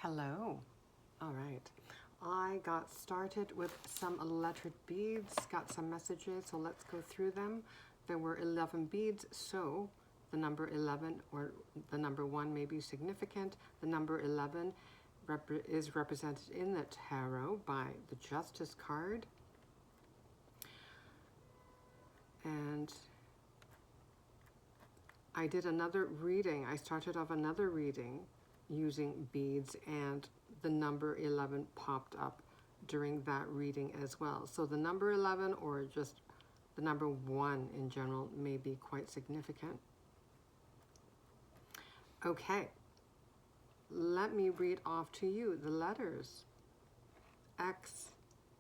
Hello. All right. I got started with some lettered beads, got some messages, so let's go through them. There were 11 beads, so the number 11 or the number 1 may be significant. The number 11 is represented in the tarot by the Justice card. And I did another reading. I started off another reading using beads, and the number 11 popped up during that reading as well. So the number 11 or just the number 1 in general may be quite significant. Okay, let me read off to you the letters. X,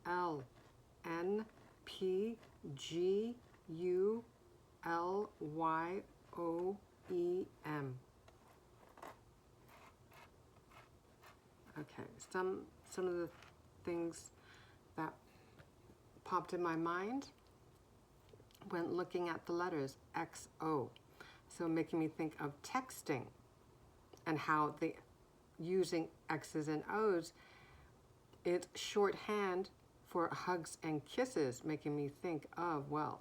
L, N, P, G, U, L, Y, O, E, M. Okay, some of the things that popped in my mind when looking at the letters XO. So making me think of texting and how using X's and O's, it's shorthand for hugs and kisses, making me think of, well,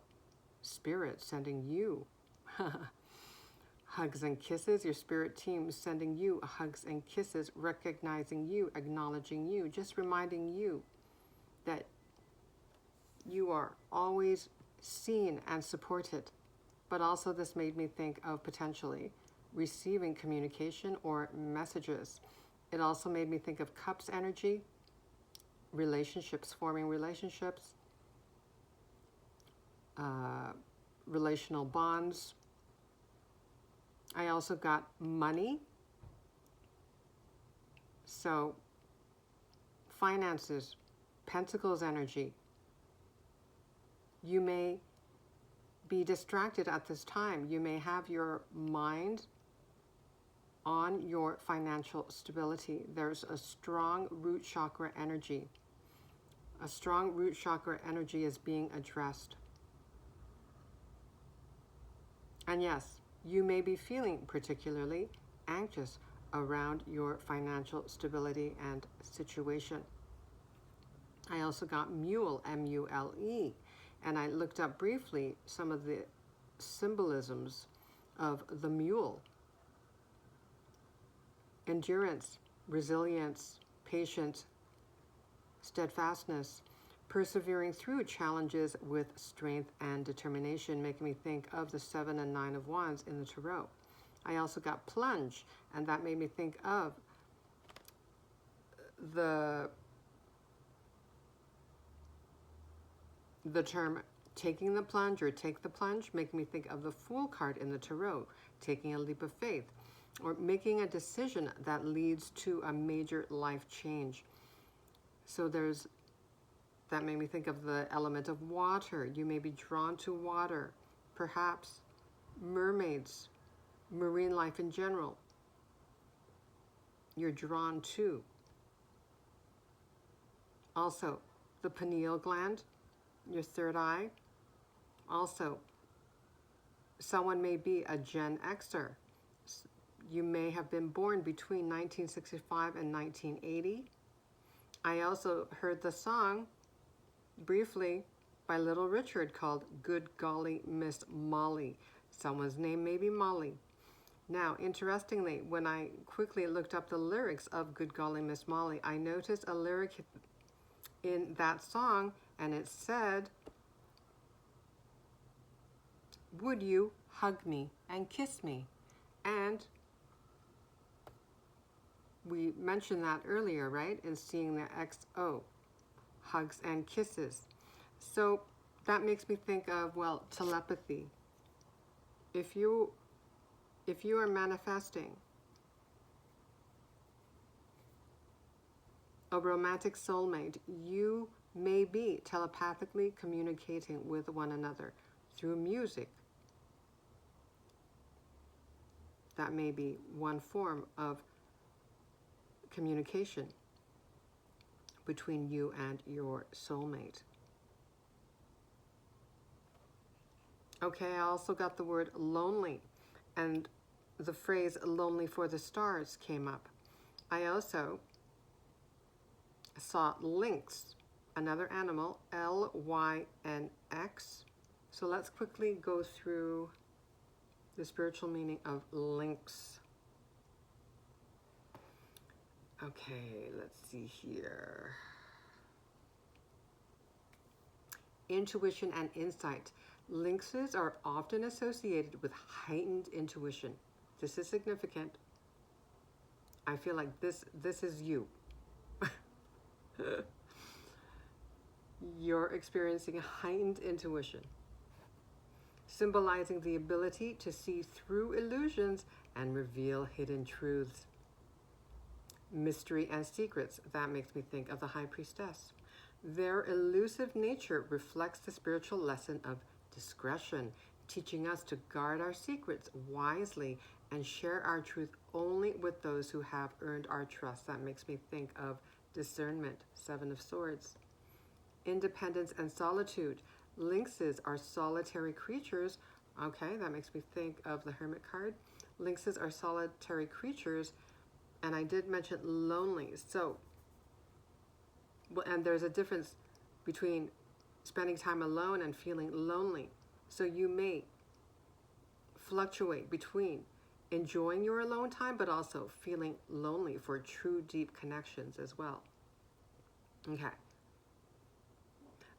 Spirit sending you hugs and kisses, your spirit team sending you hugs and kisses, recognizing you, acknowledging you, just reminding you that you are always seen and supported. But also this made me think of potentially receiving communication or messages. It also made me think of cups energy, relationships, forming relationships, relational bonds. I also got money. So finances, Pentacles energy. You may be distracted at this time. You may have your mind on your financial stability. There's a strong root chakra energy. A strong root chakra energy is being addressed. And yes, you may be feeling particularly anxious around your financial stability and situation. I also got mule, M-U-L-E, and I looked up briefly some of the symbolisms of the mule. Endurance, resilience, patience, steadfastness, persevering through challenges with strength and determination, making me think of the 7 and 9 of Wands in the Tarot. I also got plunge, and that made me think of the term taking the plunge or take the plunge, making me think of the Fool card in the Tarot, taking a leap of faith, or making a decision that leads to a major life change. So that made me think of the element of water. You may be drawn to water, perhaps mermaids, marine life in general. You're drawn to. Also, the pineal gland, your third eye. Also, someone may be a Gen Xer. You may have been born between 1965 and 1980. I also heard the song briefly by Little Richard called Good Golly Miss Molly. Someone's name may be Molly. Now, interestingly, when I quickly looked up the lyrics of Good Golly Miss Molly, I noticed a lyric in that song, and it said, would you hug me and kiss me? And we mentioned that earlier, right? In seeing the XO, hugs and kisses. So that makes me think of, well, telepathy. If you are manifesting a romantic soulmate, you may be telepathically communicating with one another through music. That may be one form of communication between you and your soulmate. Okay, I also got the word lonely, and the phrase lonely for the stars came up. I also saw lynx, another animal, Lynx. So let's quickly go through the spiritual meaning of lynx. Okay, let's see here. Intuition and insight. Lynxes are often associated with heightened intuition. This is significant. I feel like this is you. You're experiencing heightened intuition, symbolizing the ability to see through illusions and reveal hidden truths. Mystery and secrets. That makes me think of the High Priestess. Their elusive nature reflects the spiritual lesson of discretion, teaching us to guard our secrets wisely and share our truth only with those who have earned our trust. That makes me think of discernment, Seven of Swords. Independence and solitude. Lynxes are solitary creatures. Okay, that makes me think of the Hermit card. Lynxes are solitary creatures, and I did mention lonely. So, and there's a difference between spending time alone and feeling lonely. So you may fluctuate between enjoying your alone time, but also feeling lonely for true deep connections as well. Okay.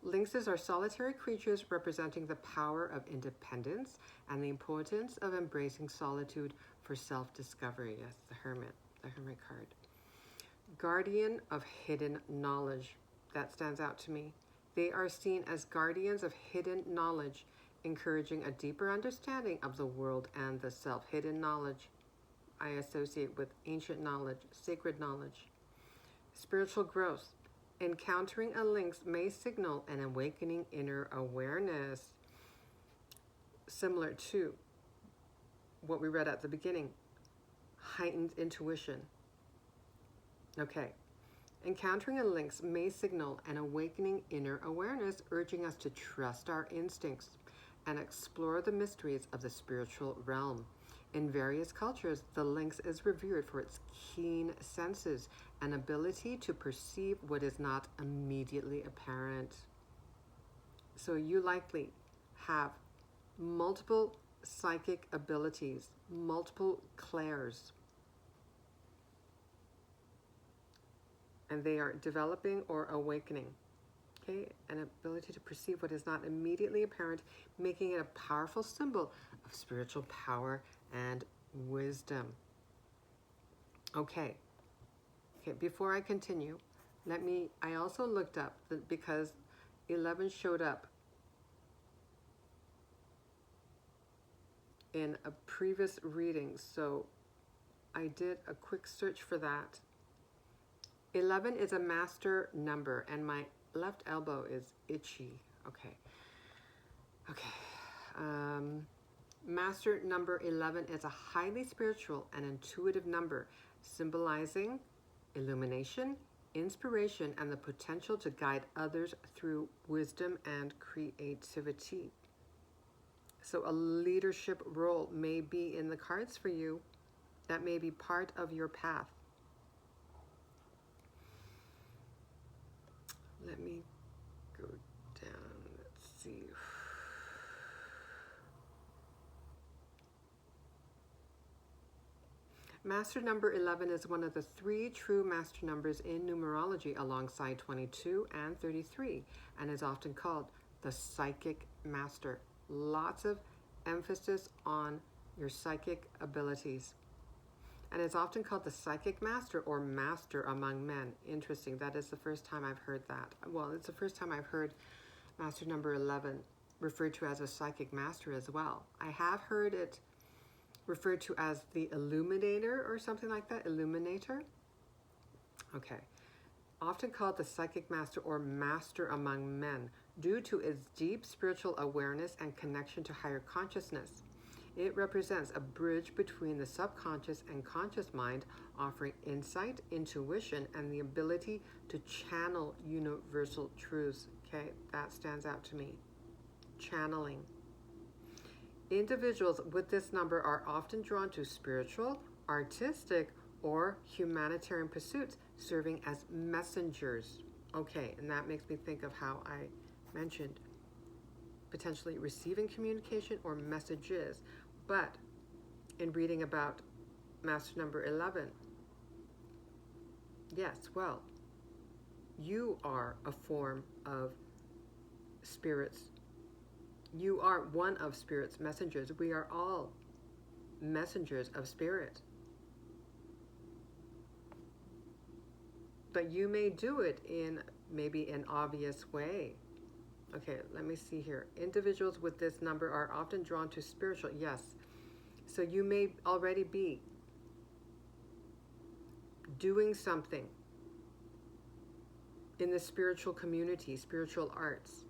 Lynxes are solitary creatures representing the power of independence and the importance of embracing solitude for self-discovery. Yes, the Hermit card. Guardian of hidden knowledge. That stands out to me. They are seen as guardians of hidden knowledge, encouraging a deeper understanding of the world and the self. Hidden knowledge I associate with ancient knowledge, sacred knowledge. Spiritual growth. Encountering a lynx may signal an awakening inner awareness, similar to what we read at the beginning, heightened intuition. Okay. Encountering a lynx may signal an awakening inner awareness, urging us to trust our instincts and explore the mysteries of the spiritual realm. In various cultures, the lynx is revered for its keen senses and ability to perceive what is not immediately apparent. So you likely have multiple psychic abilities, multiple clairs, and they are developing or awakening. Okay, an ability to perceive what is not immediately apparent, making it a powerful symbol of spiritual power and wisdom. Okay, before I continue, I also looked up, because 11 showed up in a previous reading, so I did a quick search for that. 11 is a master number, and my left elbow is itchy. Okay. Master number 11 is a highly spiritual and intuitive number, symbolizing illumination, inspiration, and the potential to guide others through wisdom and creativity. So a leadership role may be in the cards for you. That may be part of your path. Let me go down. Let's see. Master number 11 is one of the 3 true master numbers in numerology alongside 22 and 33, and is often called the psychic master. Lots of emphasis on your psychic abilities. And it's often called the psychic master or master among men. Interesting. That is the first time I've heard that. Well, it's the first time I've heard master number 11 referred to as a psychic master as well. I have heard it referred to as the illuminator or something like that. Illuminator. Okay. Often called the psychic master or master among men due to its deep spiritual awareness and connection to higher consciousness. It represents a bridge between the subconscious and conscious mind, offering insight, intuition, and the ability to channel universal truths. Okay, that stands out to me. Channeling. Individuals with this number are often drawn to spiritual, artistic, or humanitarian pursuits, serving as messengers. Okay, and that makes me think of how I mentioned potentially receiving communication or messages. But in reading about Master number 11, yes, well, you are a form of Spirit's. You are one of Spirit's messengers. We are all messengers of Spirit. But you may do it in maybe an obvious way. Okay, let me see here. Individuals with this number are often drawn to spiritual. Yes. So you may already be doing something in the spiritual community, spiritual arts.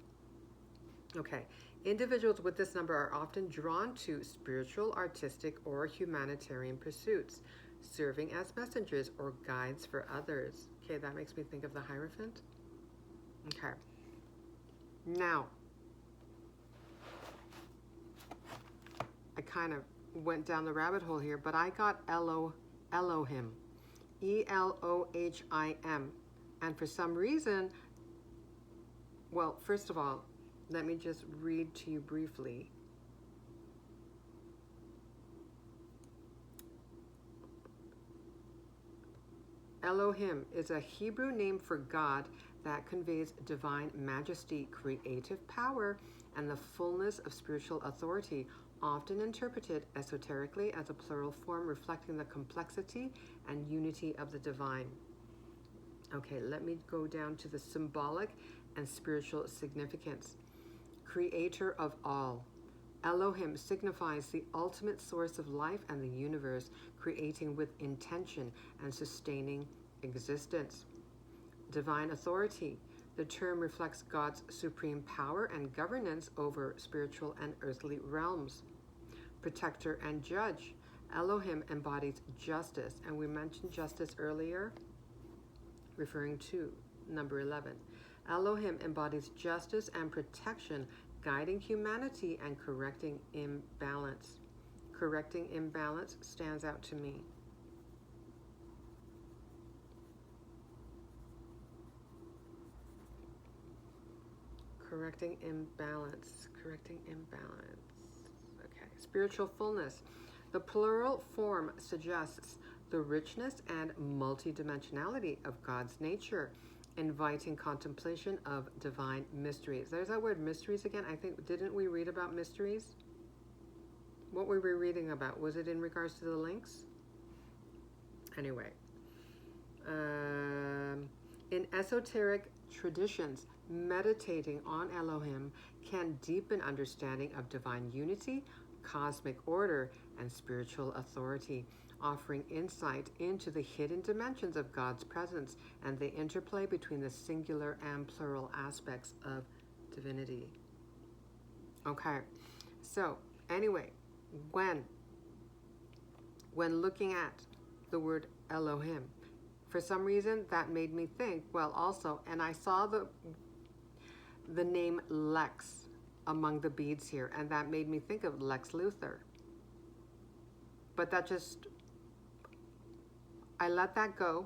Okay. Individuals with this number are often drawn to spiritual, artistic, or humanitarian pursuits, serving as messengers or guides for others. Okay, that makes me think of the Hierophant. Okay. Now, I kind of went down the rabbit hole here, but I got Elohim. Elohim. And for some reason, well, first of all, let me just read to you briefly. Elohim is a Hebrew name for God that conveys divine majesty, creative power, and the fullness of spiritual authority, often interpreted esoterically as a plural form reflecting the complexity and unity of the divine. Okay, let me go down to the symbolic and spiritual significance. Creator of all. Elohim signifies the ultimate source of life and the universe, creating with intention and sustaining existence. Divine authority. The term reflects God's supreme power and governance over spiritual and earthly realms. Protector and judge. Elohim embodies justice, and we mentioned justice earlier, referring to number 11. Elohim embodies justice and protection, guiding humanity and correcting imbalance. Correcting imbalance stands out to me. Correcting imbalance. Correcting imbalance. Okay. Spiritual fullness. The plural form suggests the richness and multidimensionality of God's nature, inviting contemplation of divine mysteries. There's that word mysteries again. I think, didn't we read about mysteries? What were we reading about? Was it in regards to the links? Anyway. In esoteric traditions, meditating on Elohim can deepen understanding of divine unity, cosmic order, and spiritual authority, offering insight into the hidden dimensions of God's presence and the interplay between the singular and plural aspects of divinity. Okay, so anyway, when looking at the word Elohim, for some reason that made me think, well, also, and I saw the name Lex among the beads here, and that made me think of Lex Luthor. But that just, I let that go.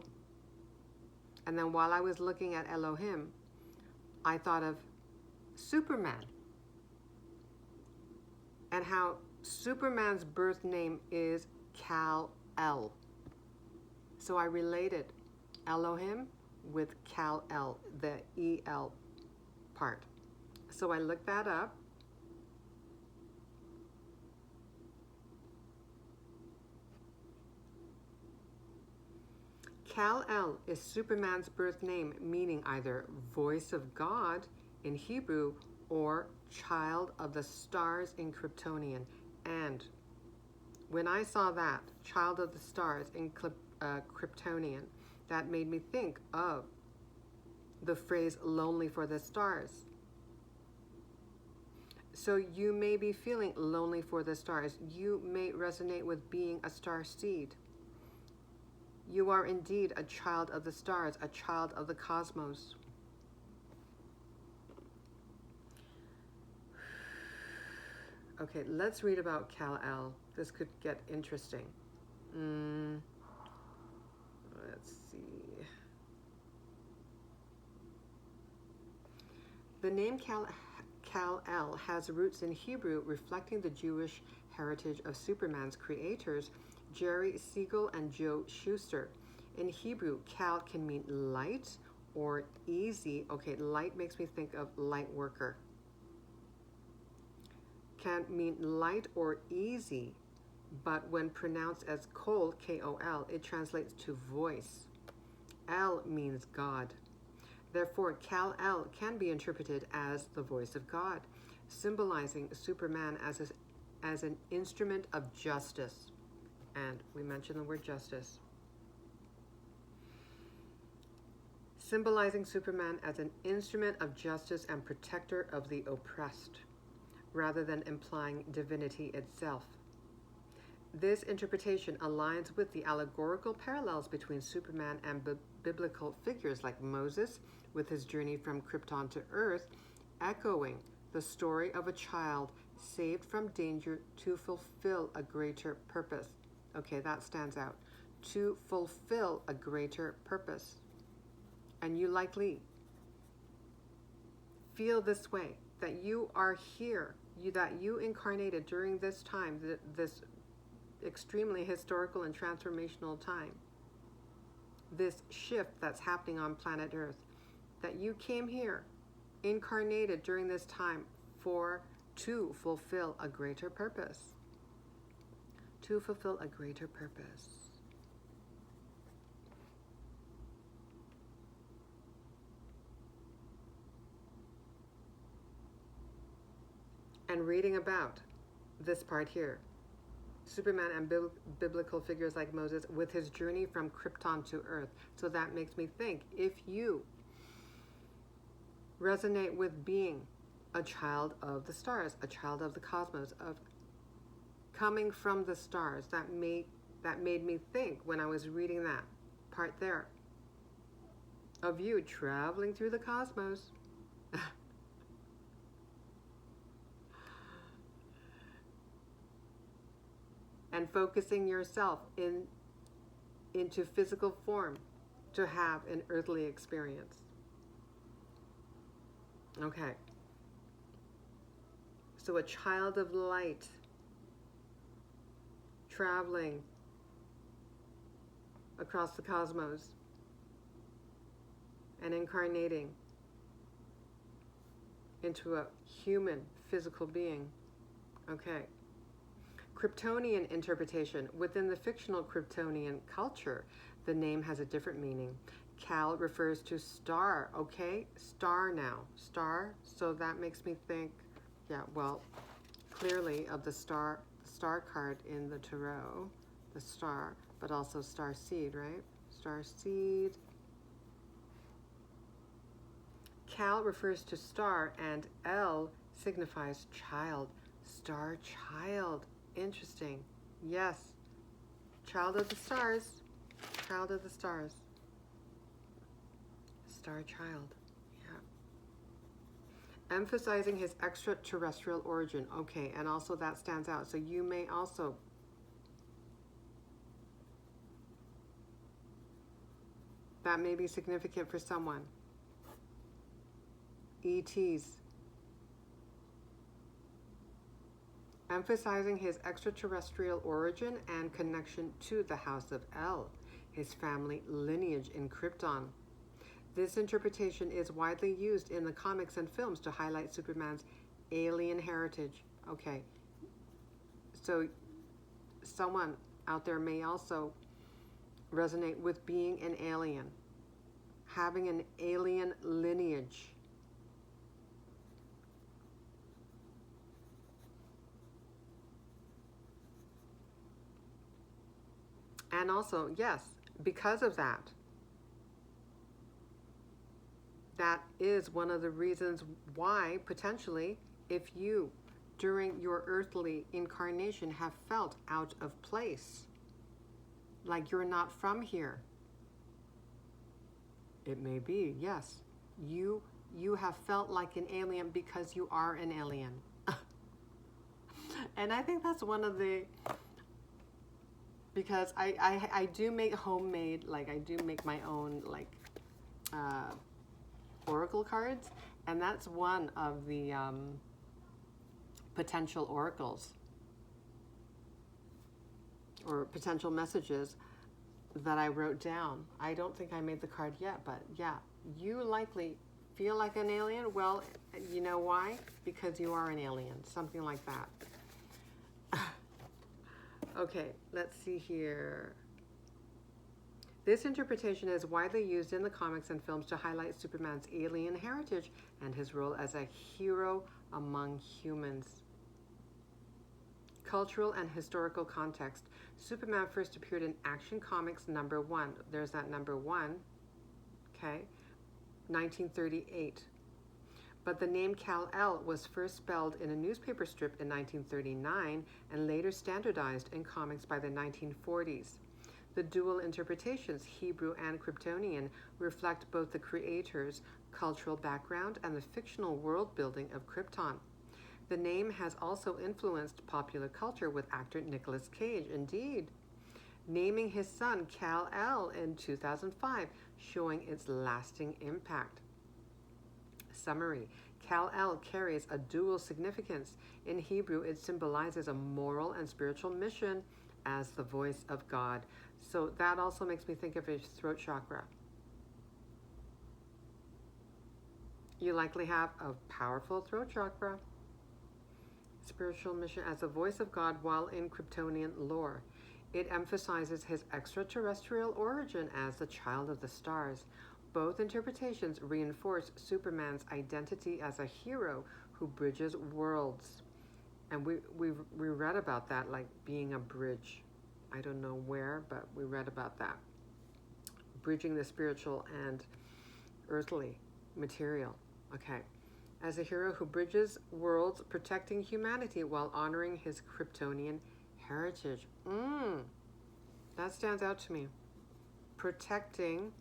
And then while I was looking at Elohim, I thought of Superman and how Superman's birth name is Kal-El. So I related Elohim with Kal-El, the E-L part. So I looked that up. Kal-El is Superman's birth name, meaning either voice of God in Hebrew or child of the stars in Kryptonian. And when I saw that, child of the stars in Kryptonian, that made me think of the phrase lonely for the stars. So you may be feeling lonely for the stars. You may resonate with being a star seed. You are indeed a child of the stars, a child of the cosmos. Okay, let's read about Kal-El. This could get interesting. The name Kal-El has roots in Hebrew, reflecting the Jewish heritage of Superman's creators, Jerry Siegel and Joe Shuster. In Hebrew, Kal can mean light or easy. Okay, light makes me think of light worker. Can mean light or easy, but when pronounced as Kol, K-O-L, it translates to voice. El means God. Therefore, Kal-El can be interpreted as the voice of God, symbolizing Superman as an instrument of justice. And we mentioned the word justice. Symbolizing Superman as an instrument of justice and protector of the oppressed, rather than implying divinity itself. This interpretation aligns with the allegorical parallels between Superman and biblical figures like Moses with his journey from Krypton to Earth, echoing the story of a child saved from danger to fulfill a greater purpose. Okay, that stands out. To fulfill a greater purpose. And you likely feel this way, that you are here, that you incarnated during this time, this extremely historical and transformational time, this shift that's happening on planet Earth, that you came here, incarnated during this time to fulfill a greater purpose. To fulfill a greater purpose. And reading about this part here, Superman and biblical figures like Moses with his journey from Krypton to Earth. So that makes me think, if you resonate with being a child of the stars, a child of the cosmos, of coming from the stars, that made me think when I was reading that part there of you traveling through the cosmos. And focusing yourself into physical form to have an earthly experience. Okay. So a child of light traveling across the cosmos and incarnating into a human physical being. Okay. Kryptonian interpretation. Within the fictional Kryptonian culture, the name has a different meaning. Kal refers to star, okay? Star now. Star. So that makes me think, yeah, well, clearly of the star card in the tarot, the star, but also star seed, right? Star seed. Kal refers to star, and El signifies child. Star child. Interesting. Yes. Child of the stars. Child of the stars. Star child. Yeah. Emphasizing his extraterrestrial origin. Okay, and also that stands out. So you may also that may be significant for someone. ETs. Emphasizing his extraterrestrial origin and connection to the House of El, his family lineage in Krypton. This interpretation is widely used in the comics and films to highlight Superman's alien heritage. Okay, so someone out there may also resonate with being an alien, having an alien lineage. And also, yes, because of that, that is one of the reasons why, potentially, if you, during your earthly incarnation, have felt out of place, like you're not from here. It may be, yes, you have felt like an alien because you are an alien. And I think that's one of the... Because I do make homemade, like I do make my own like oracle cards, And that's one of the potential oracles or potential messages that I wrote down. I don't think I made the card yet, but yeah, you likely feel like an alien. Well, you know why? Because you are an alien, something like that. Okay, let's see here. This interpretation is widely used in the comics and films to highlight Superman's alien heritage and his role as a hero among humans. Cultural and historical context. Superman first appeared in Action Comics #1. There's that #1. Okay. 1938. But the name Kal-El was first spelled in a newspaper strip in 1939 and later standardized in comics by the 1940s. The dual interpretations, Hebrew and Kryptonian, reflect both the creator's cultural background and the fictional world building of Krypton. The name has also influenced popular culture with actor Nicolas Cage, indeed, naming his son Kal-El in 2005, showing its lasting impact. Summary. Kal-El carries a dual significance. In Hebrew, it symbolizes a moral and spiritual mission as the voice of God. So that also makes me think of his throat chakra. You likely have a powerful throat chakra. Spiritual mission as the voice of God while in Kryptonian lore. It emphasizes his extraterrestrial origin as the child of the stars. Both interpretations reinforce Superman's identity as a hero who bridges worlds. And we read about that, like being a bridge. I don't know where, but we read about that. Bridging the spiritual and earthly material. Okay. As a hero who bridges worlds, protecting humanity while honoring his Kryptonian heritage. That stands out to me. Protecting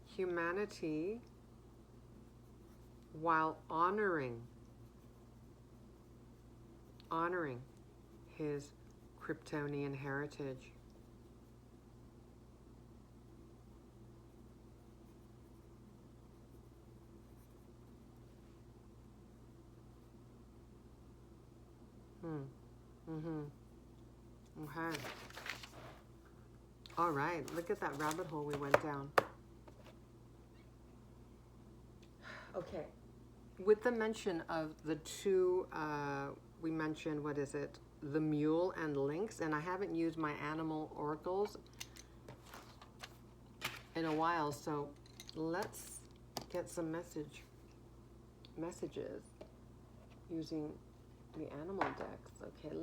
humanity while honoring his Kryptonian heritage. Okay. All right, look at that rabbit hole we went down. Okay, with the mention of the two, we mentioned, what is it? The mule and lynx, and I haven't used my animal oracles in a while, so let's get some messages using the animal decks. Okay,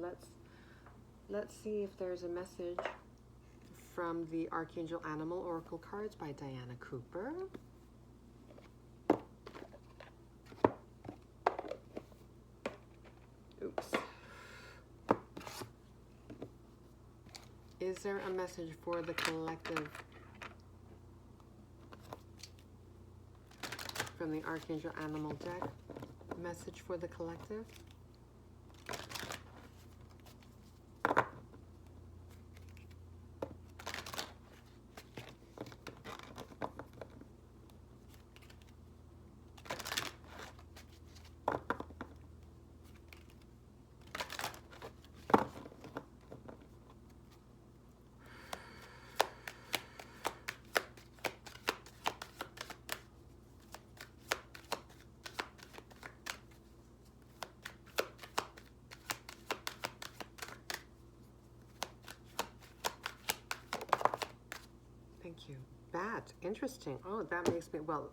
let's see if there's a message from the Archangel Animal Oracle cards by Diana Cooper. Oops. Is there a message for the collective from the Archangel Animal deck? Message for the collective? Thank you. Bat, interesting. Oh, that makes me, well,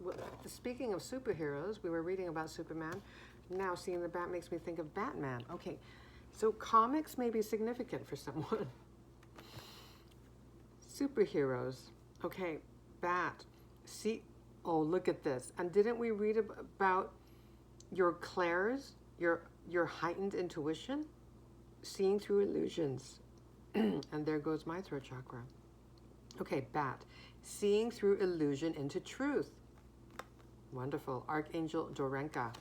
speaking of superheroes, we were reading about Superman. Now seeing the bat makes me think of Batman. Okay, so comics may be significant for someone. Superheroes. Okay, bat. See, oh, look at this. And didn't we read about your clairs, your heightened intuition? Seeing through illusions. And there goes my throat chakra. Okay, bat. Seeing through illusion into truth. Wonderful. Archangel Dorenka.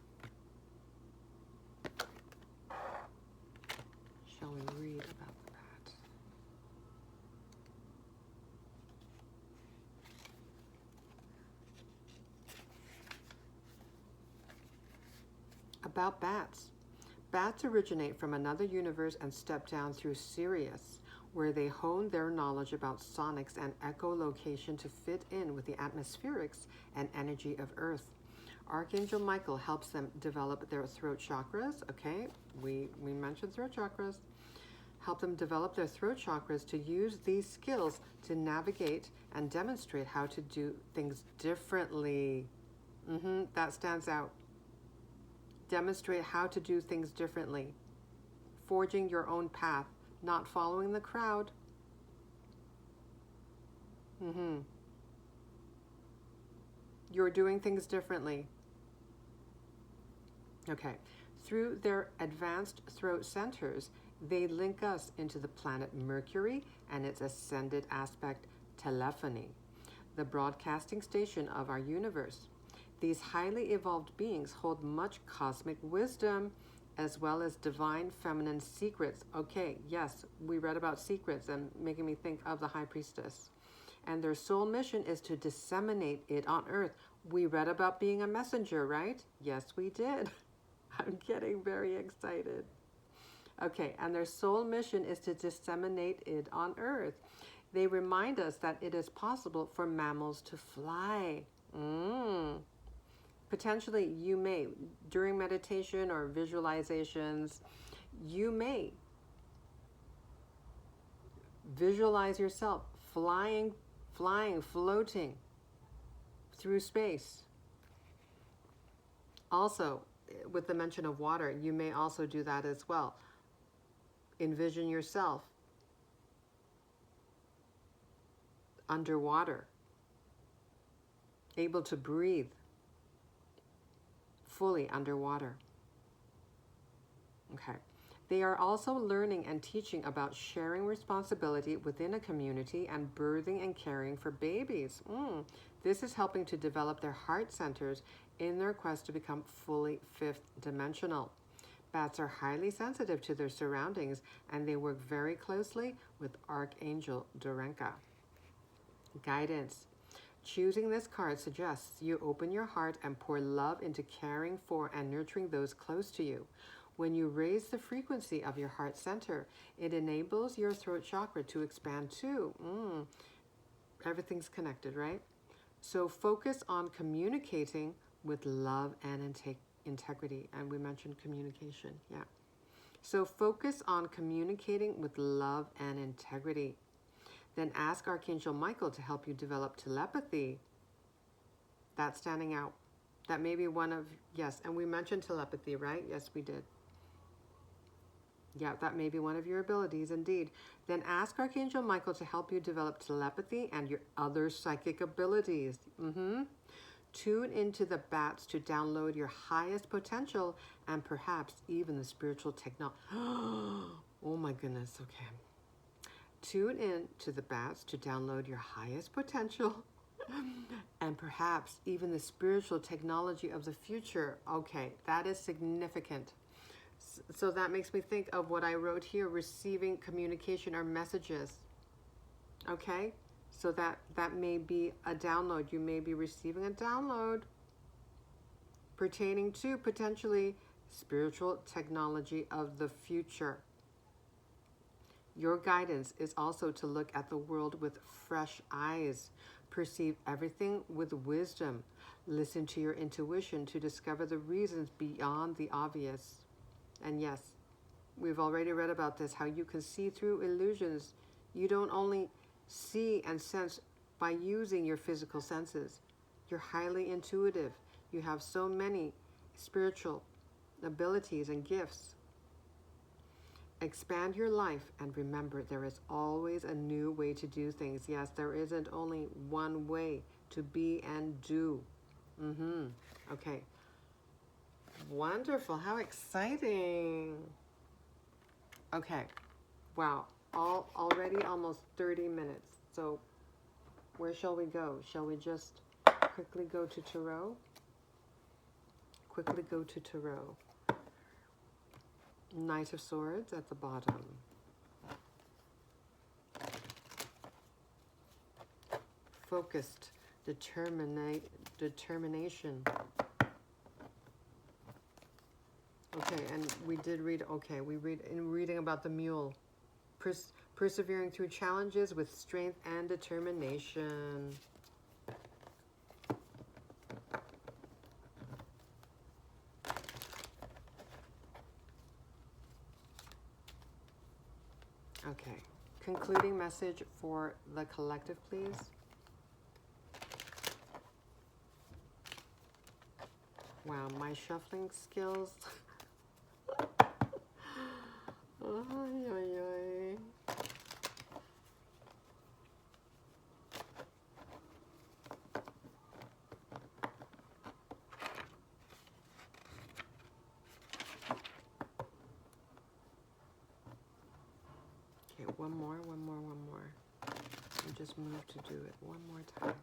Shall we read about the bat? about bats. Bats originate from another universe and step down through Sirius, where they hone their knowledge about sonics and echolocation to fit in with the atmospherics and energy of Earth. Archangel Michael helps them develop their throat chakras. Okay, we mentioned throat chakras. Help them develop their throat chakras to use these skills to navigate and demonstrate how to do things differently. That stands out. Demonstrate how to do things differently. Forging your own path, not following the crowd. You're doing things differently. Okay. Through their advanced throat centers, they link us into the planet Mercury and its ascended aspect, telephony, the broadcasting station of our universe. These highly evolved beings hold much cosmic wisdom as well as divine feminine secrets. Okay, yes, we read about secrets and making me think of the High Priestess. And their sole mission is to disseminate it on Earth. We read about being a messenger, right? Yes, we did. I'm getting very excited. Okay, and their sole mission is to disseminate it on Earth. They remind us that it is possible for mammals to fly. Potentially, you may, during meditation or visualizations, you may visualize yourself flying, floating through space. Also, with the mention of water, you may also do that as well. Envision yourself underwater, able to breathe fully underwater. Okay. They are also learning and teaching about sharing responsibility within a community and birthing and caring for babies. This is helping to develop their heart centers in their quest to become fully fifth dimensional. Bats are highly sensitive to their surroundings and they work very closely with Archangel Dorenka. Guidance. Choosing this card suggests you open your heart and pour love into caring for and nurturing those close to you. When you raise the frequency of your heart center, it enables your throat chakra to expand too. Everything's connected, right? So focus on communicating with love and integrity. And we mentioned communication, yeah. So focus on communicating with love and integrity. Then ask Archangel Michael to help you develop telepathy. That's standing out. That may be one of, yes, and we mentioned telepathy, right? Yes, we did. Yeah, that may be one of your abilities, indeed. Then ask Archangel Michael to help you develop telepathy and your other psychic abilities. Tune into the bats to download your highest potential and perhaps even the spiritual technology. Oh my goodness, okay. Tune in to the bats to download your highest potential and perhaps even the spiritual technology of the future. Okay, that is significant. So that makes me think of what I wrote here, receiving communication or messages. Okay, so that may be a download. You may be receiving a download pertaining to potentially spiritual technology of the future. Your guidance is also to look at the world with fresh eyes, perceive everything with wisdom, listen to your intuition to discover the reasons beyond the obvious. And yes, we've already read about this, how you can see through illusions. You don't only see and sense by using your physical senses. You're highly intuitive. You have so many spiritual abilities and gifts. Expand your life and remember there is always a new way to do things. Yes, there isn't only one way to be and do. Okay. Wonderful. How exciting. Okay. Wow. Already almost 30 minutes. So where shall we go? Shall we just quickly go to Tarot? Quickly go to Tarot. Knight of Swords at the bottom. Focused determination. Okay, and we did read, okay, we read in reading about the mule. Persevering through challenges with strength and determination. Okay, concluding message for the collective, please. Wow, my shuffling skills. Ay, ay, ay. Okay, one more. I just moved to do it one more time.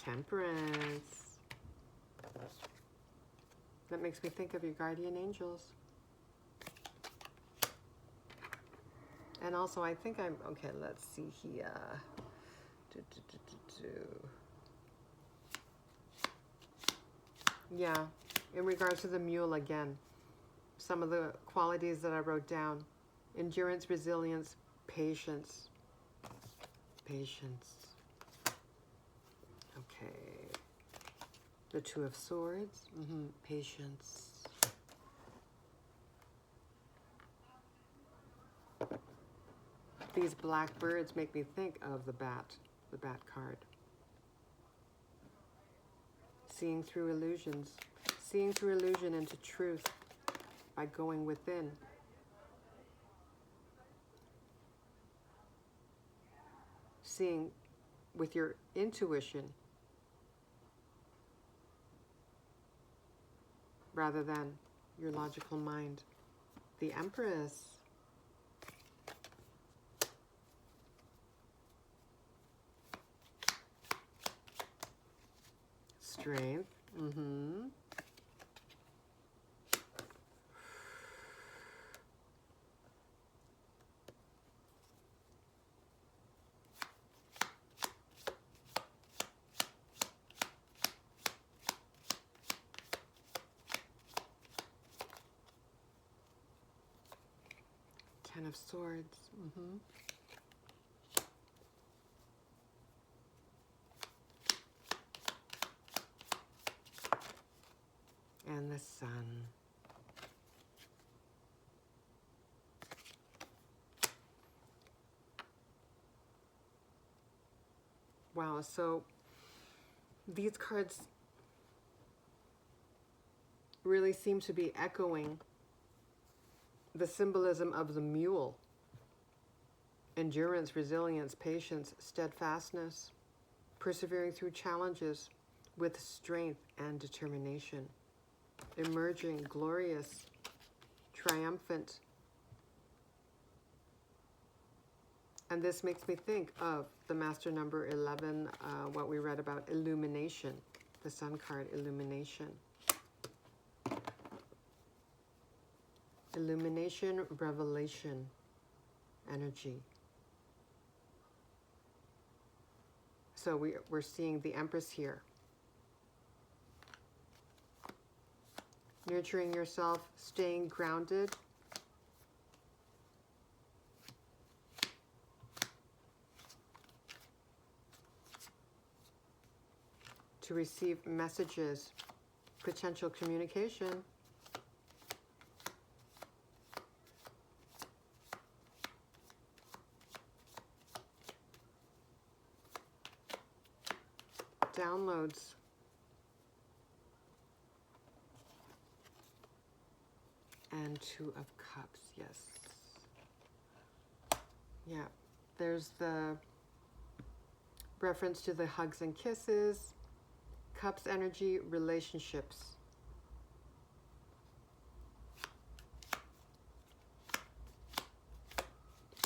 Temperance. That makes me think of your guardian angels. And also, I think I'm, okay, let's see here. Yeah, in regards to the mule again, some of the qualities that I wrote down: endurance, resilience, patience. Patience. Okay. The Two of Swords. Patience. These black birds make me think of the bat card. Seeing through illusions. Seeing through illusion into truth by going within. Seeing with your intuition rather than your logical mind. The Empress. Strength. Ten of Swords. And the Sun. Wow, so these cards really seem to be echoing the symbolism of the mule. Endurance, resilience, patience, steadfastness, persevering through challenges with strength and determination, emerging glorious, triumphant. And this makes me think of the master number 11, what we read about illumination, the Sun card, illumination. Illumination, revelation, energy. So we're seeing the Empress here. Nurturing yourself, staying grounded. To receive messages, potential communication. Downloads. And Two of Cups, yes. Yeah, there's the reference to the hugs and kisses, Cups energy, relationships.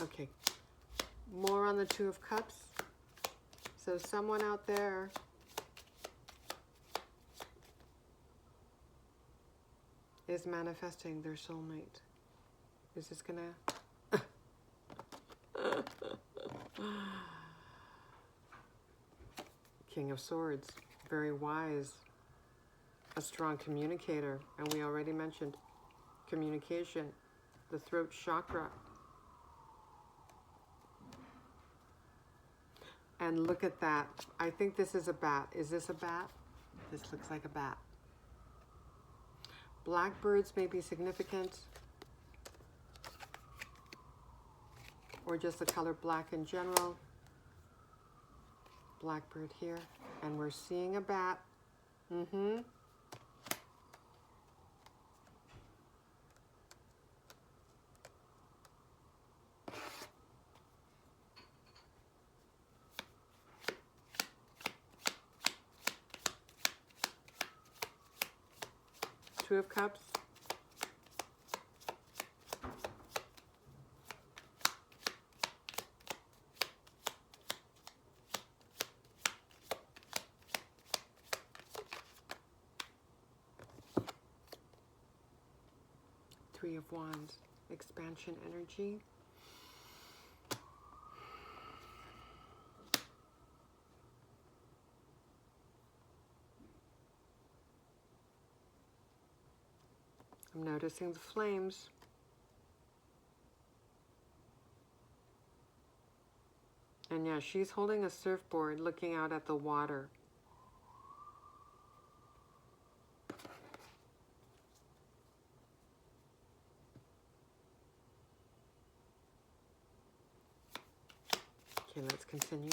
Okay, more on the Two of Cups. So someone out there is manifesting their soulmate. Is this gonna... King of Swords, very wise, a strong communicator, and we already mentioned communication, the throat chakra. And look at that. I think this is a bat. Is this a bat? This looks like a bat. Blackbirds may be significant, or just the color black in general. Blackbird here, and we're seeing a bat. Two of Cups. Three of Wands, expansion energy. I'm noticing the flames. And yeah, she's holding a surfboard looking out at the water. Okay, let's continue.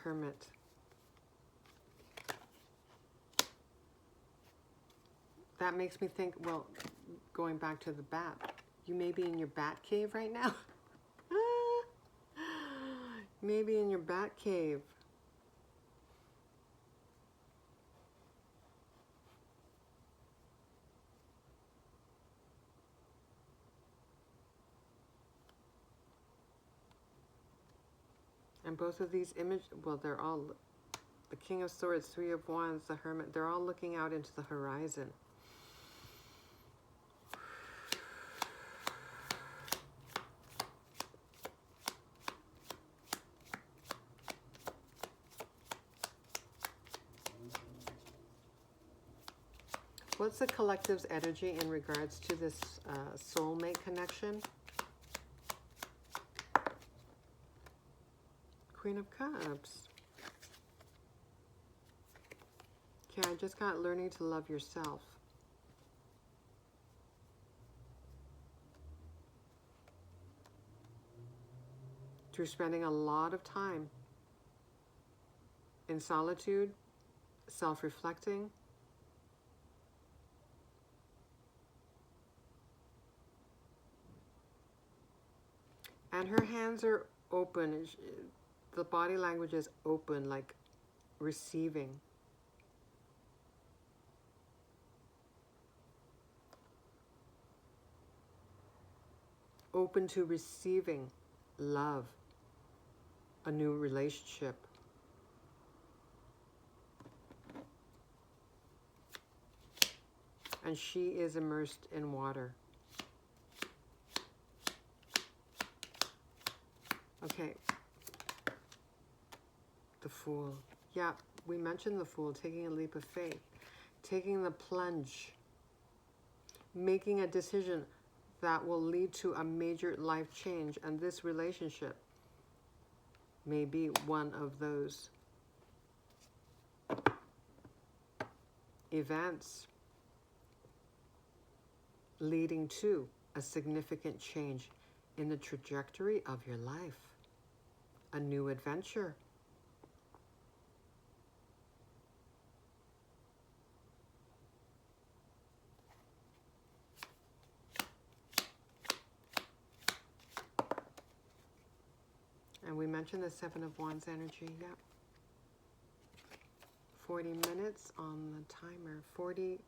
Hermit. That makes me think, well, going back to the bat, you may be in your bat cave right now. Maybe in your bat cave. And both of these images, well, they're all, the King of Swords, Three of Wands, the Hermit, they're all looking out into the horizon. What's the collective's energy in regards to this soulmate connection? Queen of Cups. Okay, I just got learning to love yourself. Through spending a lot of time in solitude, self-reflecting, and her hands are open. The body language is open, like receiving. Open to receiving love, a new relationship. And she is immersed in water. Okay. The Fool. Yeah, we mentioned the Fool, taking a leap of faith, taking the plunge, making a decision that will lead to a major life change. And this relationship may be one of those events leading to a significant change in the trajectory of your life. A new adventure. And we mentioned the Seven of Wands energy, yeah. 40 minutes on the timer, 40:00.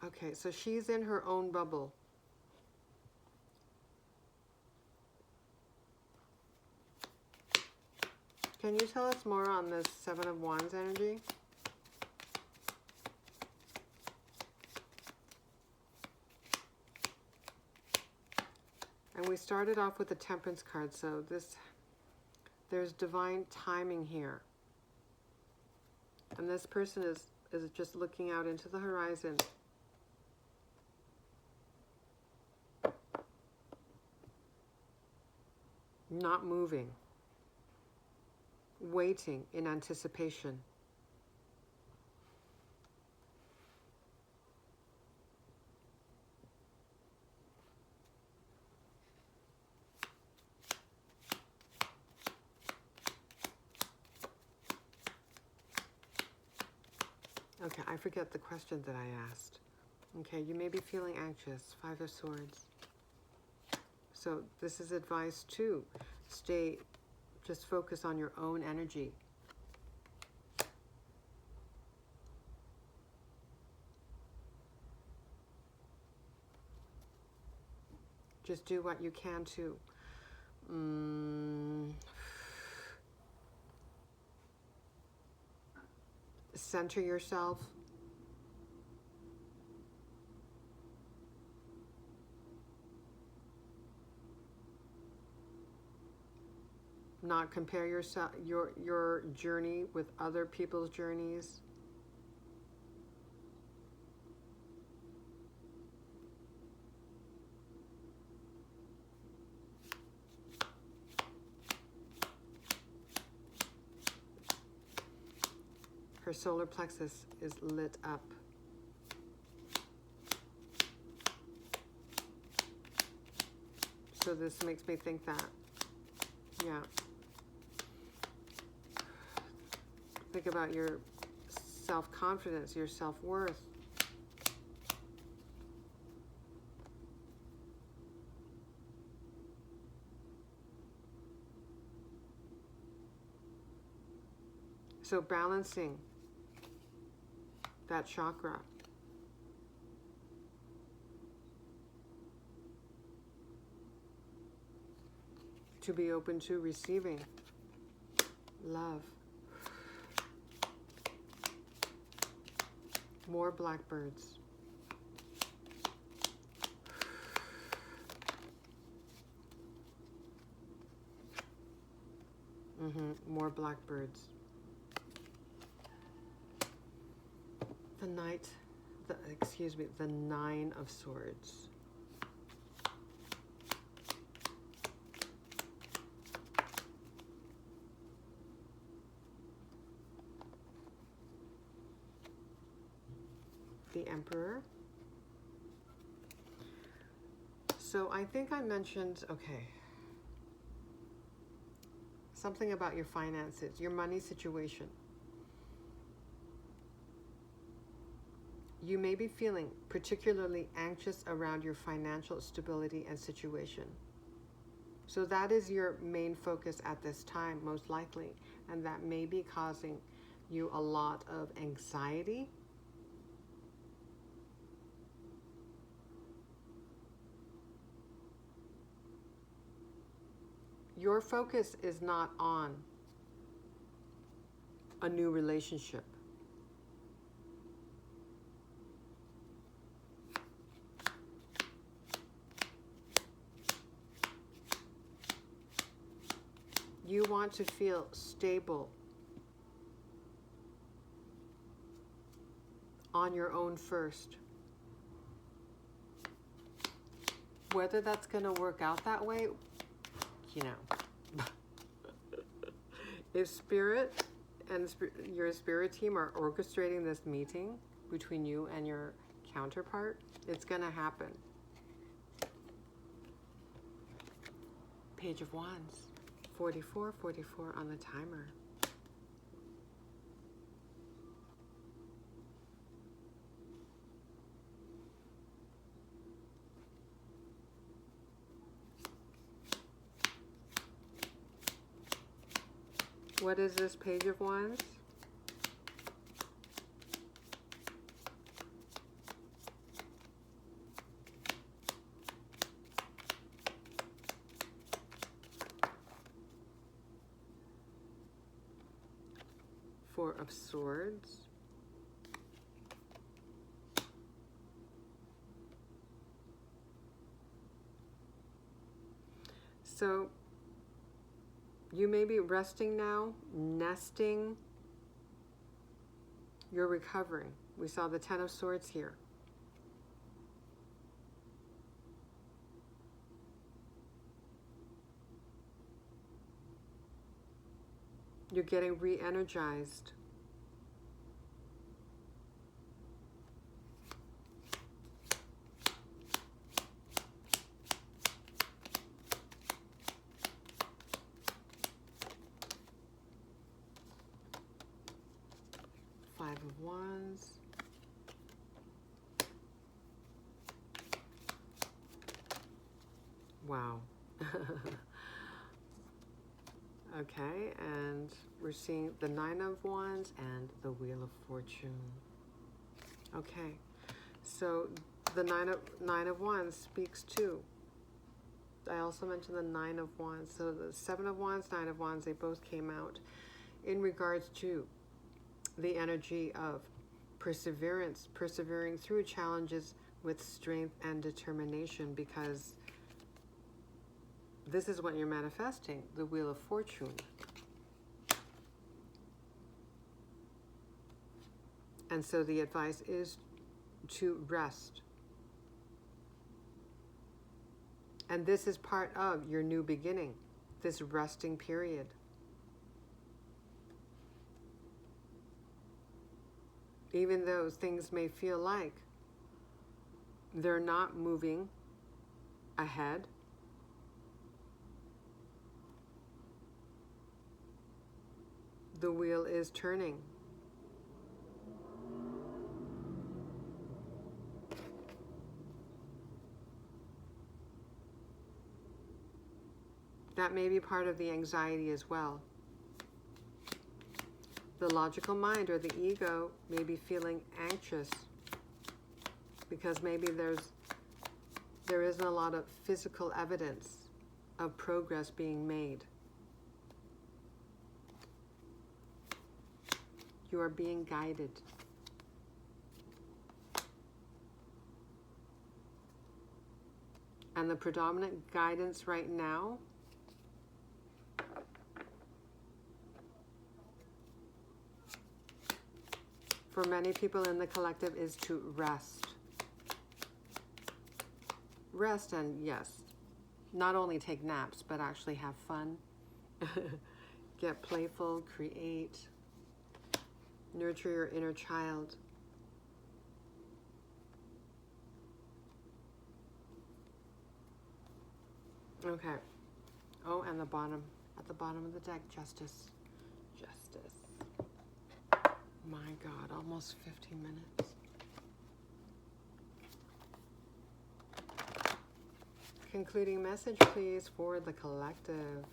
Okay, so she's in her own bubble. Can you tell us more on this Seven of Wands energy? And we started off with the Temperance card, so there's divine timing here. And this person is just looking out into the horizon. Not moving. Waiting in anticipation. Okay, I forget the question that I asked. Okay, you may be feeling anxious. Five of Swords. So this is advice too. Just focus on your own energy. Just do what you can to center yourself. Not compare your journey with other people's journeys. Her solar plexus is lit up. So this makes me think that, yeah. Think about your self-confidence, your self-worth. So balancing that chakra. To be open to receiving love. More blackbirds. More blackbirds. The Nine of Swords. The Emperor. So I think I mentioned, okay, something about your finances, your money situation. You may be feeling particularly anxious around your financial stability and situation. So that is your main focus at this time, most likely, and that may be causing you a lot of anxiety. Your focus is not on a new relationship. You want to feel stable on your own first. Whether that's going to work out that way, you know. If Spirit and your spirit team are orchestrating this meeting between you and your counterpart, it's going to happen. Page of Wands. 44 on the timer. What is this Page of Wands? Four of Swords. So you may be resting now, nesting. You're recovering. We saw the Ten of Swords here. You're getting re-energized. Five of Wands. Wow. Okay, and we're seeing the Nine of Wands and the Wheel of Fortune. Okay, so the Nine of Wands speaks to, I also mentioned the Nine of Wands. So the Seven of Wands, Nine of Wands, they both came out in regards to the energy of perseverance, persevering through challenges with strength and determination, because this is what you're manifesting, the Wheel of Fortune. And so the advice is to rest. And this is part of your new beginning, this resting period. Even though things may feel like they're not moving ahead, the wheel is turning. That may be part of the anxiety as well. The logical mind or the ego may be feeling anxious because maybe there isn't a lot of physical evidence of progress being made. You are being guided. And the predominant guidance right now for many people in the collective is to rest. Rest and, yes, not only take naps, but actually have fun. Get playful, create, nurture your inner child. Okay. Oh, and at the bottom of the deck, Justice. Justice. My God, almost 15 minutes. Concluding message, please, for the collective.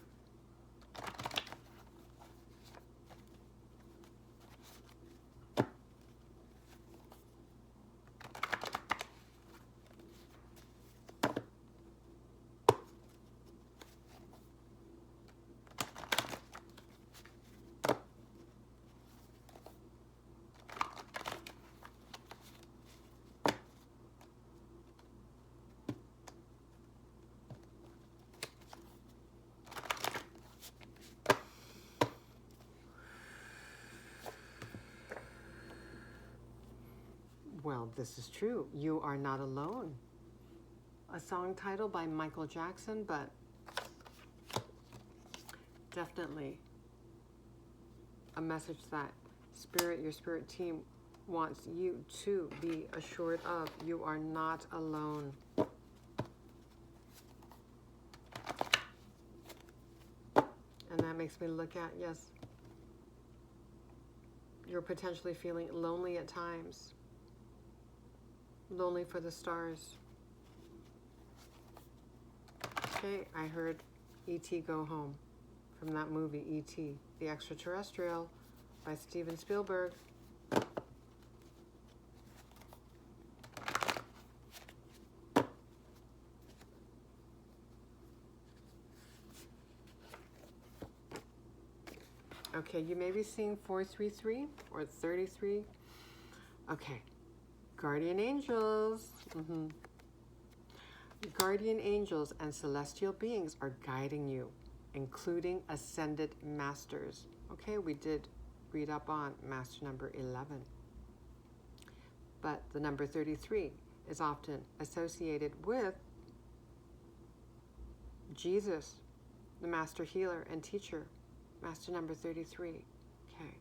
Well, this is true. You are not alone. A song title by Michael Jackson, but definitely a message that your spirit team wants you to be assured of. You are not alone. And that makes me look at, yes, you're potentially feeling lonely at times. Lonely for the stars. Okay, I heard E.T. Go Home from that movie, E.T. The Extraterrestrial by Steven Spielberg. Okay, you may be seeing 433 or 33. Okay, guardian angels. Guardian angels and celestial beings are guiding you, including ascended masters. Okay, we did read up on master number 11. But the number 33 is often associated with Jesus, the master healer and teacher, master number 33. Okay.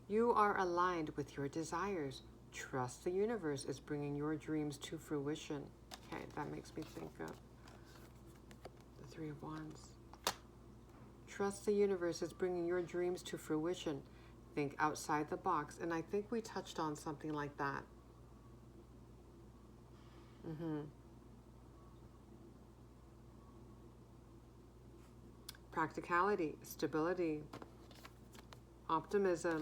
You are aligned with your desires. Trust the universe is bringing your dreams to fruition. Okay, that makes me think of the Three of Wands. Trust the universe is bringing your dreams to fruition. Think outside the box. And I think we touched on something like that. Practicality, stability, optimism,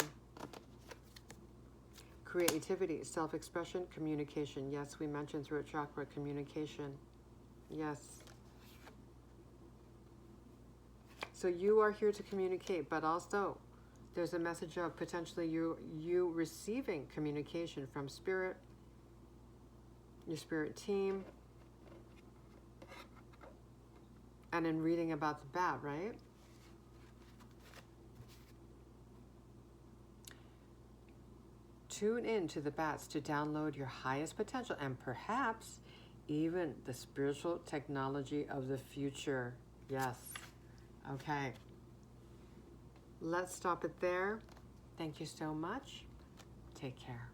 creativity, self-expression, communication. Yes, we mentioned throat chakra communication. Yes. So you are here to communicate, but also there's a message of potentially you receiving communication from spirit, your spirit team, and in reading about the bat, right? Tune in to the bats to download your highest potential and perhaps even the spiritual technology of the future. Yes. Okay. Let's stop it there. Thank you so much. Take care.